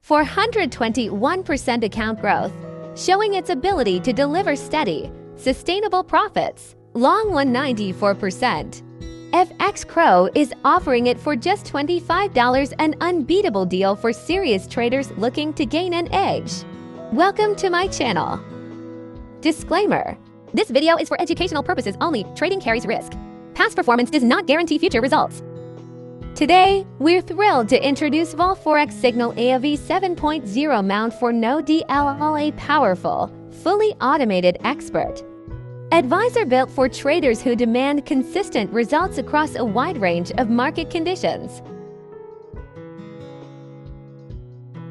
421% account growth, showing its ability to deliver steady, sustainable profits. Long 194%. FX Crow is offering it for just $25, an unbeatable deal for serious traders looking to gain an edge. Welcome to my channel. Disclaimer: this video is for educational purposes only. Trading carries risk. Past performance does not guarantee future results. Today, we're thrilled to introduce Wolf Forex Signal EA v7.0 mount for no DLL, a powerful, fully automated expert advisor built for traders who demand consistent results across a wide range of market conditions.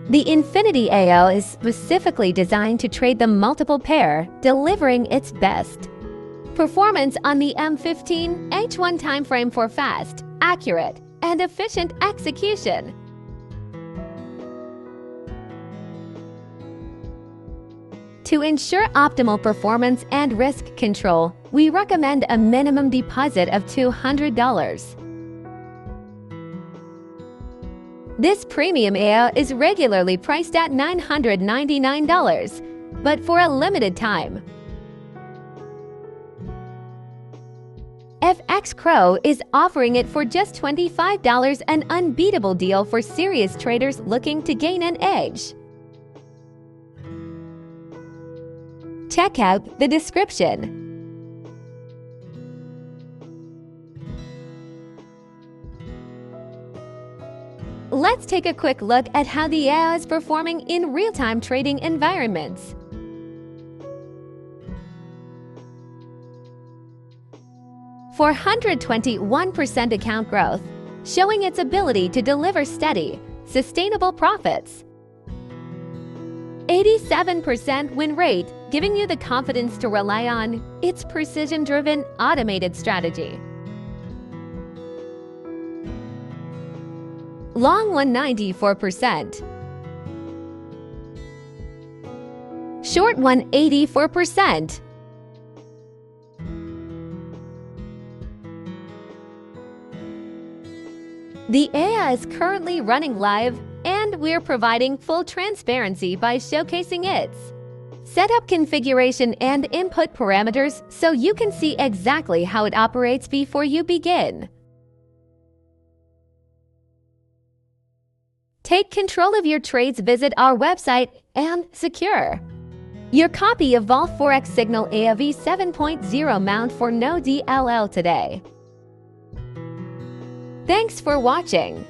The Infinity AO is specifically designed to trade the multiple pair, delivering its best performance on the M15 H1 timeframe for fast, accurate, and efficient execution. To ensure optimal performance and risk control, we recommend a minimum deposit of $200. This premium AO is regularly priced at $999, but for a limited time, FX Crow is offering it for just $25, an unbeatable deal for serious traders looking to gain an edge. Check out the description. Let's take a quick look at how the AO is performing in real-time trading environments. (421% account growth, showing its ability to deliver steady, sustainable profits. 87% win rate, giving you the confidence to rely on its precision-driven, automated strategy. Long 194%. Short 184%. The AO is currently running live, and we're providing full transparency by showcasing its setup configuration and input parameters so you can see exactly how it operates before you begin. Take control of your trades. Visit our website and secure your copy of Wolf Forex Signal EA v7.0 mount for no DLL today. Thanks for watching.